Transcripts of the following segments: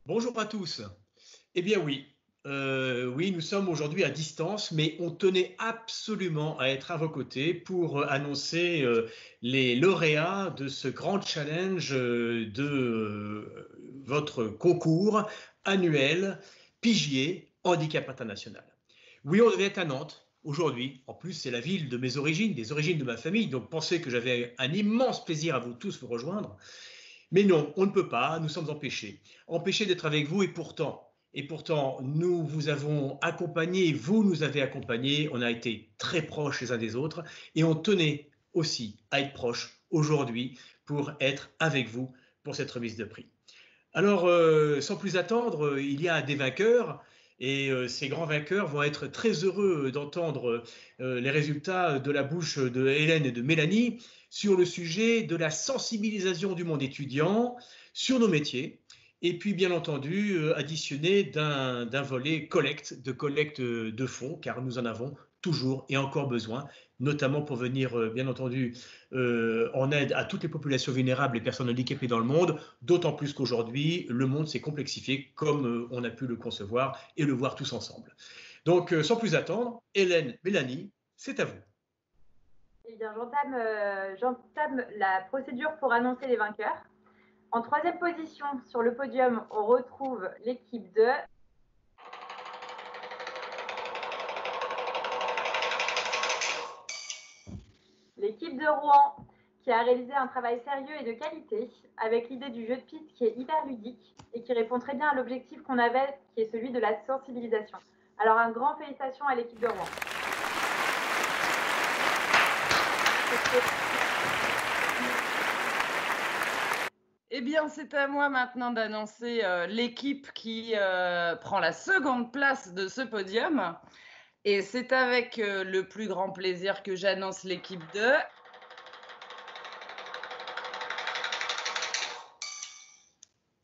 Bonjour à tous. Eh bien oui, oui, nous sommes aujourd'hui à distance, mais on tenait absolument à être à vos côtés pour annoncer les lauréats de ce grand challenge de votre concours annuel Pigier Handicap International. Oui, on devait être à Nantes aujourd'hui. En plus, c'est la ville de mes origines, des origines de ma famille, donc pensez que j'avais un immense plaisir à vous tous vous rejoindre. Mais non, on ne peut pas, nous sommes empêchés. Empêchés d'être avec vous et pourtant, nous vous avons accompagnés, vous nous avez accompagnés, on a été très proches les uns des autres et on tenait aussi à être proches aujourd'hui pour être avec vous pour cette remise de prix. Alors, sans plus attendre, il y a des vainqueurs et ces grands vainqueurs vont être très heureux d'entendre les résultats de la bouche de Hélène et de Mélanie sur le sujet de la sensibilisation du monde étudiant sur nos métiers et puis bien entendu additionné d'un volet collecte de fonds car nous en avons toujours et encore besoin, notamment pour venir bien entendu en aide à toutes les populations vulnérables et personnes handicapées dans le monde, d'autant plus qu'aujourd'hui, le monde s'est complexifié comme on a pu le concevoir et le voir tous ensemble. Donc, sans plus attendre, Hélène, Mélanie, c'est à vous. Eh bien, j'entame la procédure pour annoncer les vainqueurs. En troisième position sur le podium, on retrouve l'équipe de Rouen, qui a réalisé un travail sérieux et de qualité avec l'idée du jeu de piste qui est hyper ludique et qui répond très bien à l'objectif qu'on avait, qui est celui de la sensibilisation. Alors, un grand félicitations à l'équipe de Rouen. Eh bien, c'est à moi maintenant d'annoncer l'équipe qui prend la seconde place de ce podium. Et c'est avec le plus grand plaisir que j'annonce l'équipe de...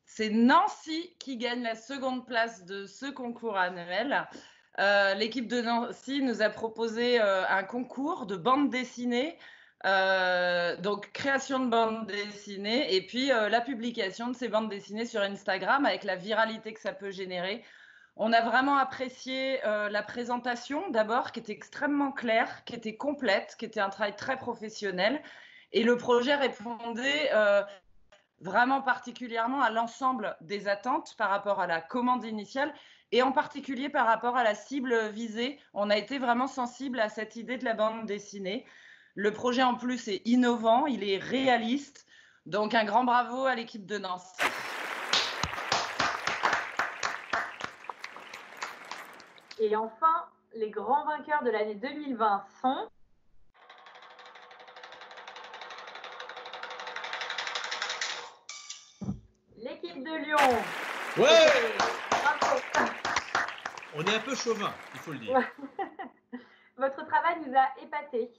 C'est Nancy qui gagne la seconde place de ce concours annuel. L'équipe de Nancy nous a proposé un concours de bande dessinée, donc création de bande dessinée et puis la publication de ces bandes dessinées sur Instagram avec la viralité que ça peut générer. On a vraiment apprécié la présentation d'abord, qui était extrêmement claire, qui était complète, qui était un travail très professionnel. Et le projet répondait vraiment particulièrement à l'ensemble des attentes par rapport à la commande initiale et en particulier par rapport à la cible visée. On a été vraiment sensible à cette idée de la bande dessinée. Le projet en plus est innovant, il est réaliste. Donc un grand bravo à l'équipe de Nancy. Et enfin, les grands vainqueurs de l'année 2020 sont l'équipe de Lyon. Ouais, Bravo. on est un peu chauvin, il faut le dire. Votre travail nous a épatés.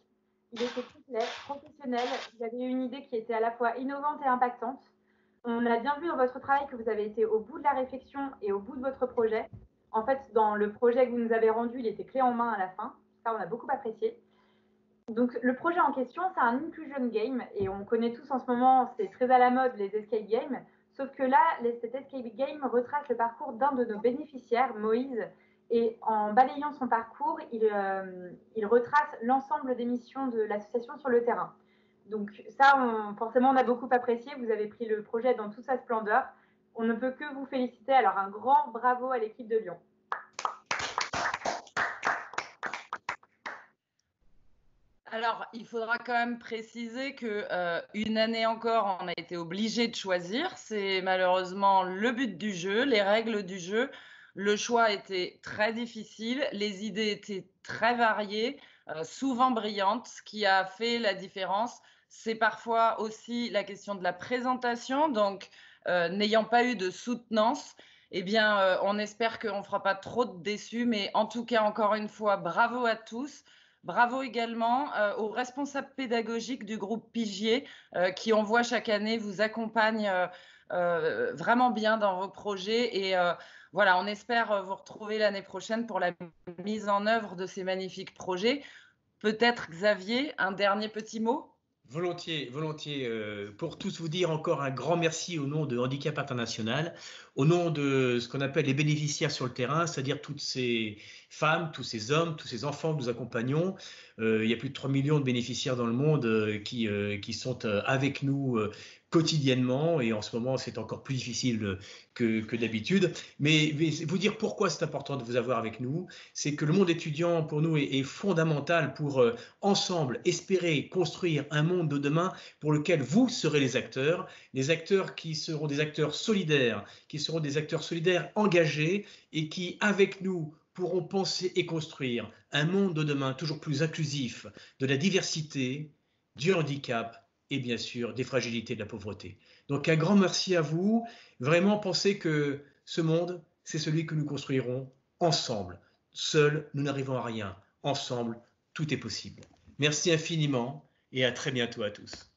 Il était complet, professionnel. Vous avez eu une idée qui était à la fois innovante et impactante. On a bien vu dans votre travail que vous avez été au bout de la réflexion et au bout de votre projet. En fait, dans le projet que vous nous avez rendu, il était clé en main à la fin. Ça, on a beaucoup apprécié. Donc, le projet en question, c'est un inclusion game et on connaît tous en ce moment, c'est très à la mode, les escape games. Sauf que là, cet escape game retrace le parcours d'un de nos bénéficiaires, Moïse, et en balayant son parcours, il retrace l'ensemble des missions de l'association sur le terrain. Donc ça, forcément, on a beaucoup apprécié. Vous avez pris le projet dans toute sa splendeur. On ne peut que vous féliciter. Alors, un grand bravo à l'équipe de Lyon. Alors, il faudra quand même préciser que une année encore, on a été obligé de choisir. C'est malheureusement le but du jeu, les règles du jeu. Le choix était très difficile, les idées étaient très variées, souvent brillantes. Ce qui a fait la différence, c'est parfois aussi la question de la présentation. Donc, n'ayant pas eu de soutenance, eh bien, on espère qu'on ne fera pas trop de déçus. Mais en tout cas, encore une fois, bravo à tous. Bravo également aux responsables pédagogiques du groupe Pigier qui, on voit chaque année, vous accompagnent vraiment bien dans vos projets. Et voilà, on espère vous retrouver l'année prochaine pour la mise en œuvre de ces magnifiques projets. Peut-être, Xavier, un dernier petit mot ? Volontiers, volontiers. Pour tous vous dire encore un grand merci au nom de Handicap International, au nom de ce qu'on appelle les bénéficiaires sur le terrain, c'est-à-dire toutes ces femmes, tous ces hommes, tous ces enfants que nous accompagnons. Il y a plus de 3 millions de bénéficiaires dans le monde qui sont avec nous quotidiennement, et en ce moment c'est encore plus difficile que d'habitude. Mais vous dire pourquoi c'est important de vous avoir avec nous, c'est que le monde étudiant pour nous est fondamental pour ensemble espérer construire un monde de demain pour lequel vous serez les acteurs qui seront des acteurs solidaires, qui seront des acteurs solidaires engagés et qui, avec nous, pourront penser et construire un monde de demain toujours plus inclusif, de la diversité, du handicap et bien sûr des fragilités de la pauvreté. Donc un grand merci à vous. Vraiment pensez que ce monde, c'est celui que nous construirons ensemble. Seuls, nous n'arrivons à rien. Ensemble, tout est possible. Merci infiniment et à très bientôt à tous.